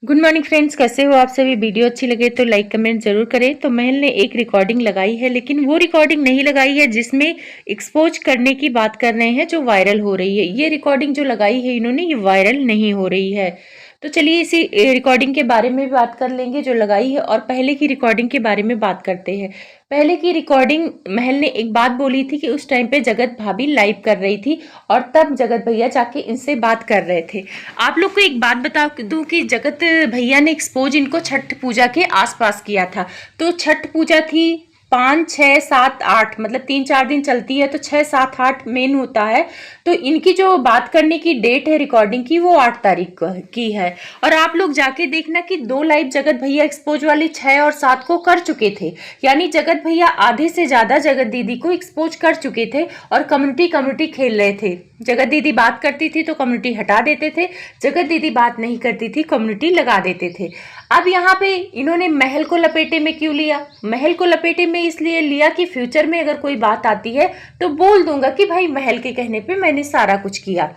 Good morning friends, कैसे हो आप सभी। वीडियो अच्छी लगे तो लाइक कमेंट जरूर करें। तो महल ने एक रिकॉर्डिंग लगाई है, लेकिन वो रिकॉर्डिंग नहीं लगाई है जिसमें एक्सपोज करने की बात कर रहे हैं, जो वायरल हो रही है। ये रिकॉर्डिंग जो लगाई है इन्होंने, ये वायरल नहीं हो रही है। तो चलिए इसी रिकॉर्डिंग के बारे में भी बात कर लेंगे जो लगाई है, और पहले की रिकॉर्डिंग के बारे में बात करते हैं। पहले की रिकॉर्डिंग महल ने एक बात बोली थी कि उस टाइम पे जगत भाभी लाइव कर रही थी और तब जगत भैया जाके इनसे बात कर रहे थे। आप लोग को एक बात बता दूं कि जगत भैया ने एक्सपोज इनको छठ पूजा के आसपास किया था। तो छठ पूजा थी 5, 6, 7, 8, मतलब 3, 4 दिन चलती है, तो 6, 7, 8 मेन होता है। तो इनकी जो बात करने की डेट है रिकॉर्डिंग की, वो 8 तारीख की है। और आप लोग जाके देखना कि 2 लाइव जगत भैया एक्सपोज वाली 6 और 7 को कर चुके थे। यानी जगत भैया आधे से ज्यादा जगत दीदी को एक्सपोज कर चुके थे और कम्युनिटी कम्युनिटी खेल रहे थे। जगत दीदी बात करती थी तो कम्युनिटी हटा देते थे, जगत दीदी बात नहीं करती थी कम्युनिटी लगा देते थे। अब यहाँ पे इन्होंने महल को लपेटे में क्यों लिया? महल को लपेटे में इसलिए लिया कि फ्यूचर में अगर कोई बात आती है तो बोल दूंगा कि भाई महल के कहने पे मैंने सारा कुछ किया।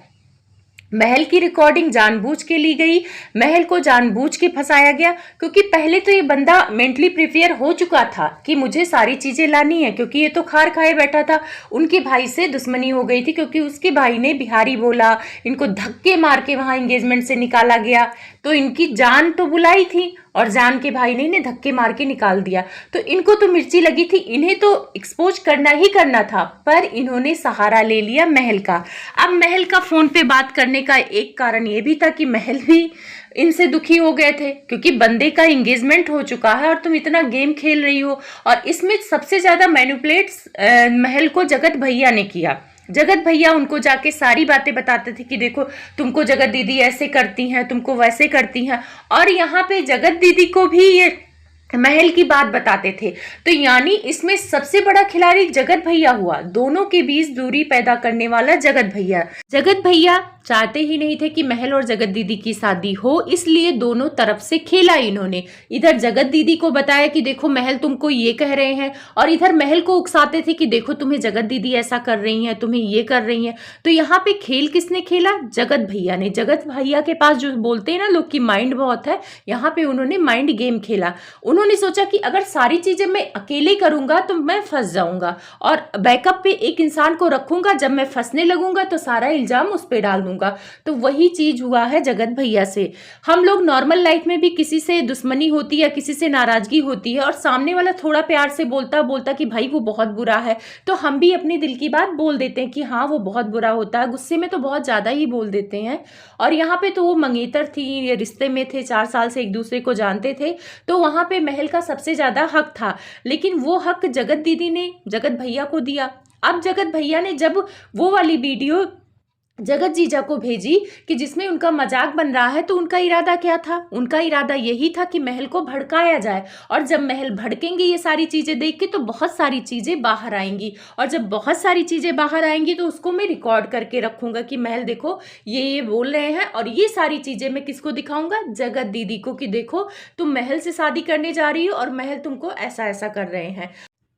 महल की रिकॉर्डिंग जानबूझ के ली गई, महल को जानबूझ के फंसाया गया, क्योंकि पहले तो ये बंदा मेंटली प्रिपेयर हो चुका था कि मुझे सारी चीजें लानी है, क्योंकि ये तो खार खाए बैठा था। उनके भाई से दुश्मनी हो गई थी क्योंकि उसके भाई ने बिहारी बोला, इनको धक्के मार के वहां एंगेजमेंट से निकाला गया। तो इनकी जान तो बुलाई थी और जान के भाई ने इन्हें धक्के मार के निकाल दिया। तो इनको तो मिर्ची लगी थी, इन्हें तो एक्सपोज करना ही करना था, पर इन्होंने सहारा ले लिया महल का। अब महल का फोन पे बात करने का एक कारण ये भी था कि महल भी इनसे दुखी हो गए थे, क्योंकि बंदे का एंगेजमेंट हो चुका है और तुम इतना गेम खेल रही हो। और इसमें सबसे ज्यादा मैनिपुलेट महल को जगत भैया ने किया। जगत भैया उनको जाके सारी बातें बताते थे कि देखो तुमको जगत दीदी ऐसे करती हैं, तुमको वैसे करती हैं, और यहाँ पे जगत दीदी को भी ये महल की बात बताते थे। तो यानी इसमें सबसे बड़ा खिलाड़ी जगत भैया हुआ, दोनों के बीच दूरी पैदा करने वाला जगत भैया। जगत भैया चाहते ही नहीं थे कि महल और जगत दीदी की शादी हो, इसलिए दोनों तरफ से खेला इन्होंने। इधर जगत दीदी को बताया कि देखो महल तुमको ये कह रहे हैं, और इधर महल को उकसाते थे कि देखो तुम्हें जगत दीदी ऐसा कर रही हैं, तुम्हें ये कर रही हैं। तो यहाँ पे खेल किसने खेला? जगत भैया ने। जगत भैया के पास जो बोलते हैं ना लोग की माइंड बहुत है, यहाँ पे उन्होंने माइंड गेम खेला। उन्होंने सोचा कि अगर सारी चीजें मैं अकेले करूंगा तो मैं फंस जाऊंगा, और बैकअप पे एक इंसान को रखूंगा, जब मैं फंसने लगूंगा तो सारा इल्जाम उस पे डाल दूंगा। तो वही चीज हुआ है जगत भैया से। हम लोग नॉर्मल लाइफ में भी किसी से दुश्मनी होती है, किसी से नाराजगी होती है, और सामने वाला थोड़ा प्यार से बोलता बोलता कि भाई वो बहुत बुरा है, तो हम भी अपने दिल की बात बोल देते हैं कि हाँ वो बहुत बुरा होता है। गुस्से में तो बहुत ज्यादा ही बोल देते हैं। और यहाँ पे तो वो मंगेतर थी, ये रिश्ते में थे, 4 साल से एक दूसरे को जानते थे, तो वहां पे महल का सबसे ज्यादा हक था। लेकिन वो हक जगत दीदी ने जगत भैया को दिया। अब जगत भैया ने जब वो वाली वीडियो जगत जीजा को भेजी कि जिसमें उनका मजाक बन रहा है, तो उनका इरादा क्या था? उनका इरादा यही था कि महल को भड़काया जाए, और जब महल भड़केंगे ये सारी चीजें देख के तो बहुत सारी चीजें बाहर आएंगी, और जब बहुत सारी चीजें बाहर आएंगी तो उसको मैं रिकॉर्ड करके रखूंगा कि महल देखो ये बोल रहे हैं, और ये सारी चीजें मैं किसको दिखाऊंगा? जगत दीदी को, कि देखो तुम महल से शादी करने जा रही हो और महल तुमको ऐसा ऐसा कर रहे हैं।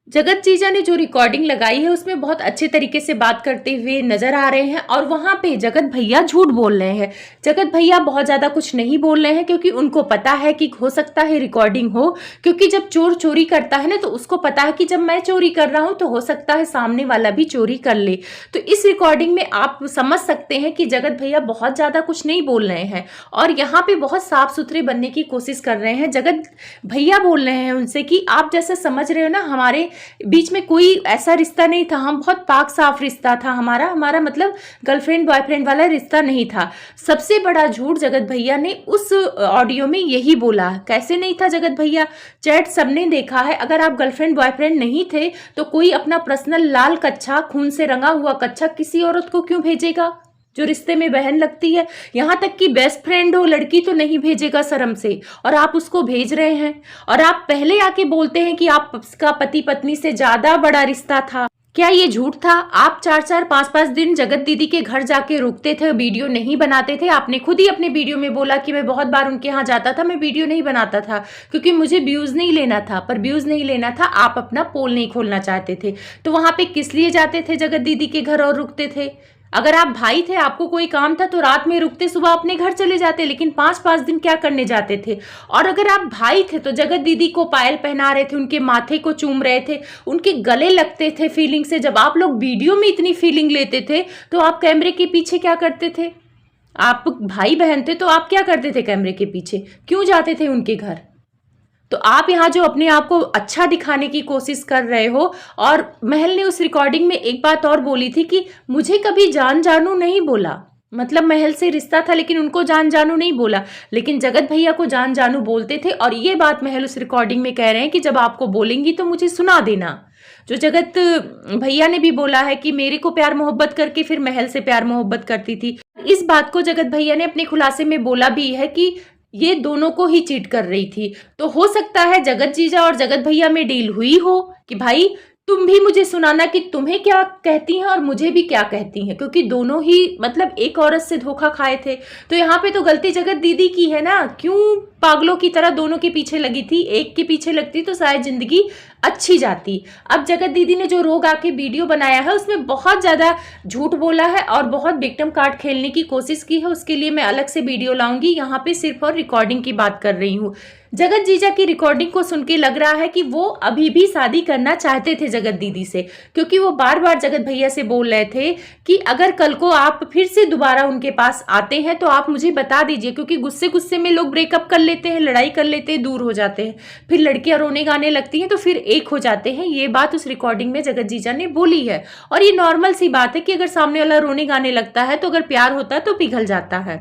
जगत जीजा ने जो रिकॉर्डिंग लगाई है उसमें बहुत अच्छे तरीके से बात करते हुए नजर आ रहे हैं, और वहां पे जगत भैया झूठ बोल रहे हैं। जगत भैया बहुत ज्यादा कुछ नहीं बोल रहे हैं, क्योंकि उनको पता है कि हो सकता है रिकॉर्डिंग हो, क्योंकि जब चोर चोरी करता है ना तो उसको पता है कि जब मैं चोरी कर रहा हूं तो हो सकता है सामने वाला भी चोरी कर ले। तो इस रिकॉर्डिंग में आप समझ सकते हैं कि जगत भैया बहुत ज्यादा कुछ नहीं बोल रहे हैं, और यहाँ पे बहुत साफ सुथरे बनने की कोशिश कर रहे हैं। जगत भैया बोल रहे हैं उनसे कि आप जैसे समझ रहे हो ना, हमारे बीच में कोई ऐसा रिश्ता नहीं था, हम बहुत पाक साफ रिश्ता था हमारा हमारा मतलब गर्लफ्रेंड बॉयफ्रेंड वाला रिश्ता नहीं था। सबसे बड़ा झूठ जगत भैया ने उस ऑडियो में यही बोला। कैसे नहीं था जगत भैया? चैट सबने देखा है। अगर आप गर्लफ्रेंड बॉयफ्रेंड नहीं थे तो कोई अपना पर्सनल लाल कच्छा, खून से रंगा हुआ कच्छा किसी औरत को क्यों भेजेगा जो रिश्ते में बहन लगती है? यहाँ तक कि बेस्ट फ्रेंड हो लड़की तो नहीं भेजेगा शर्म से, और आप उसको भेज रहे हैं। और आप पहले आके बोलते हैं कि आपका पति पत्नी से ज्यादा बड़ा रिश्ता था। क्या ये झूठ था? आप 4-4, 5-5 दिन जगत दीदी के घर जाके रुकते थे, वीडियो नहीं बनाते थे। आपने खुद ही अपने वीडियो में बोला कि मैं बहुत बार उनके यहाँ जाता था, मैं वीडियो नहीं बनाता था क्योंकि मुझे व्यूज नहीं लेना था। पर व्यूज नहीं लेना था, आप अपना पोल नहीं खोलना चाहते थे। तो वहां पे किस लिए जाते थे जगत दीदी के घर और रुकते थे? अगर आप भाई थे, आपको कोई काम था तो रात में रुकते, सुबह अपने घर चले जाते, लेकिन 5-5 दिन क्या करने जाते थे? और अगर आप भाई थे तो जगत दीदी को पायल पहना रहे थे, उनके माथे को चूम रहे थे, उनके गले लगते थे फीलिंग से। जब आप लोग वीडियो में इतनी फीलिंग लेते थे तो आप कैमरे के पीछे क्या करते थे? आप भाई बहन थे तो आप क्या करते थे कैमरे के पीछे? क्यों जाते थे उनके घर? तो आप यहाँ जो अपने आप को अच्छा दिखाने की कोशिश कर रहे हो। और महल ने उस रिकॉर्डिंग में एक बात और बोली थी कि मुझे कभी जान जानू नहीं बोला, मतलब महल से रिश्ता था लेकिन उनको जान जानू नहीं बोला, लेकिन जगत भैया को जान जानू बोलते थे। और ये बात महल उस रिकॉर्डिंग में कह रहे हैं कि जब आपको बोलेंगी तो मुझे सुना देना। जो जगत भैया ने भी बोला है कि मेरे को प्यार मोहब्बत करके फिर महल से प्यार मोहब्बत करती थी। इस बात को जगत भैया ने अपने खुलासे में बोला भी है कि ये दोनों को ही चीट कर रही थी। तो हो सकता है जगत जीजा और जगत भैया में डील हुई हो कि भाई तुम भी मुझे सुनाना कि तुम्हें क्या कहती हैं और मुझे भी क्या कहती हैं, क्योंकि दोनों ही मतलब एक औरत से धोखा खाए थे। तो यहाँ पे तो गलती जगत दीदी की है ना, क्यों पागलों की तरह दोनों के पीछे लगी थी? एक के पीछे लगती तो शायद जिंदगी अच्छी जाती। अब जगत दीदी ने जो रोग आके वीडियो बनाया है उसमें बहुत ज़्यादा झूठ बोला है और बहुत विक्टिम कार्ड खेलने की कोशिश की है। उसके लिए मैं अलग से वीडियो लाऊंगी, यहाँ पे सिर्फ और रिकॉर्डिंग की बात कर रही हूँ। जगत जीजा की रिकॉर्डिंग को सुन के लग रहा है कि वो अभी भी शादी करना चाहते थे जगत दीदी से, क्योंकि वो बार बार जगत भैया से बोल रहे थे कि अगर कल को आप फिर से दोबारा उनके पास आते हैं तो आप मुझे बता दीजिए, क्योंकि गुस्से गुस्से में लोग ब्रेकअप कर लेते हैं, लड़ाई कर लेते हैं, दूर हो जाते हैं, फिर लड़कियां रोने गाने लगती हैं तो फिर एक हो जाते हैं। ये बात उस रिकॉर्डिंग में जगत जीजा ने बोली है। और ये नॉर्मल सी बात है कि अगर सामने वाला रोने गाने लगता है तो अगर प्यार होता है तो पिघल जाता है।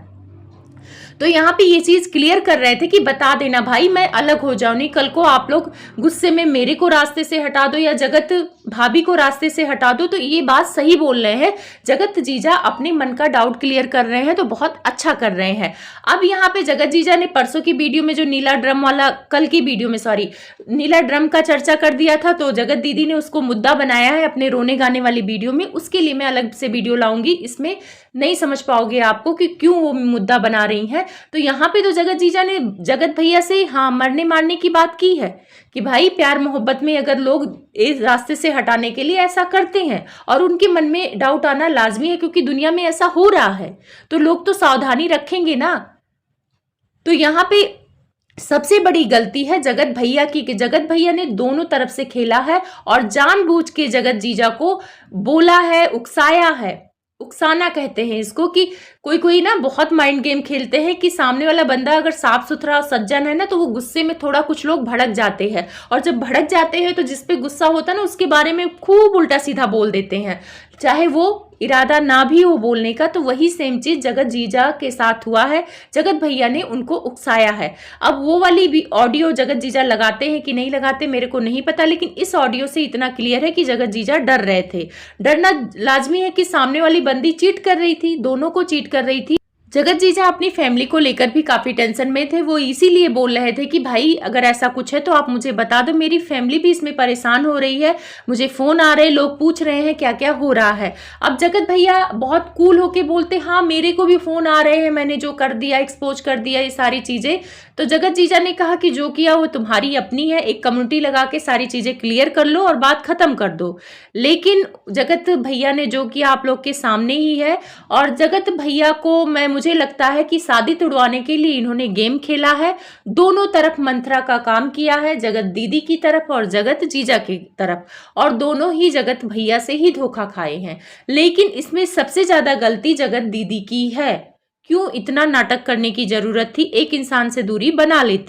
तो यहाँ पे ये चीज क्लियर कर रहे थे कि बता देना भाई, मैं अलग हो जाऊं, नहीं कल को आप लोग गुस्से में मेरे को रास्ते से हटा दो या जगत भाभी को रास्ते से हटा दो। तो ये बात सही बोल रहे हैं जगत जीजा, अपने मन का डाउट क्लियर कर रहे हैं, तो बहुत अच्छा कर रहे हैं। अब यहाँ पे जगत जीजा ने परसों की वीडियो में जो नीला ड्रम वाला, कल की वीडियो में सॉरी, नीला ड्रम का चर्चा कर दिया था, तो जगत दीदी ने उसको मुद्दा बनाया है अपने रोने गाने वाली वीडियो में। उसके लिए मैं अलग से वीडियो लाऊंगी, इसमें नहीं समझ पाओगे आपको कि क्यों वो मुद्दा बना रही हैं। तो यहाँ पे तो जगत जीजा ने जगत भैया से हाँ मरने मारने की बात की है कि भाई प्यार मोहब्बत में अगर लोग इस रास्ते से हटाने के लिए ऐसा करते हैं और उनके मन में डाउट आना लाजमी है, क्योंकि दुनिया में ऐसा हो रहा है तो लोग तो सावधानी रखेंगे ना। तो यहाँ पे सबसे बड़ी गलती है जगत भैया की कि जगत भैया ने दोनों तरफ से खेला है और जानबूझ के जगत जीजा को बोला है, उकसाया है। उकसाना कहते हैं इसको, कि कोई कोई ना बहुत माइंड गेम खेलते हैं कि सामने वाला बंदा अगर साफ सुथरा और सज्जन है ना तो वो गुस्से में थोड़ा कुछ लोग भड़क जाते हैं, और जब भड़क जाते हैं तो जिस पे गुस्सा होता है ना उसके बारे में खूब उल्टा सीधा बोल देते हैं, चाहे वो इरादा ना भी हो बोलने का। तो वही सेम चीज जगत जीजा के साथ हुआ है, जगत भैया ने उनको उकसाया है। अब वो वाली भी ऑडियो जगत जीजा लगाते हैं कि नहीं लगाते मेरे को नहीं पता, लेकिन इस ऑडियो से इतना क्लियर है कि जगत जीजा डर रहे थे। डरना लाजमी है कि सामने वाली बंदी चीट कर रही थी, दोनों को चीट कर रही थी। जगत जीजा अपनी फैमिली को लेकर भी काफी टेंशन में थे। वो इसीलिए बोल रहे थे कि भाई अगर ऐसा कुछ है तो आप मुझे बता दो, मेरी फैमिली भी इसमें परेशान हो रही है, मुझे फोन आ रहे, लोग पूछ रहे हैं क्या क्या हो रहा है। अब जगत भैया बहुत कूल होके बोलते हाँ मेरे को भी फोन आ रहे हैं, मैंने जो कर दिया, एक्सपोज कर दिया ये सारी चीजें। तो जगत जीजा ने कहा कि जो किया वो तुम्हारी अपनी है, एक कम्युनिटी लगा के सारी चीजें क्लियर कर लो और बात खत्म कर दो। लेकिन जगत भैया ने जो किया आप लोग के सामने ही है। और जगत भैया को मुझे लगता है कि शादी तुड़वाने के लिए इन्होंने गेम खेला है, दोनों तरफ मंत्रा का काम किया है, जगत दीदी की तरफ और जगत जीजा की तरफ, और दोनों ही जगत भैया से ही धोखा खाए हैं। लेकिन इसमें सबसे ज्यादा गलती जगत दीदी की है। क्यों इतना नाटक करने की जरूरत थी, एक इंसान से दूरी बना लेती।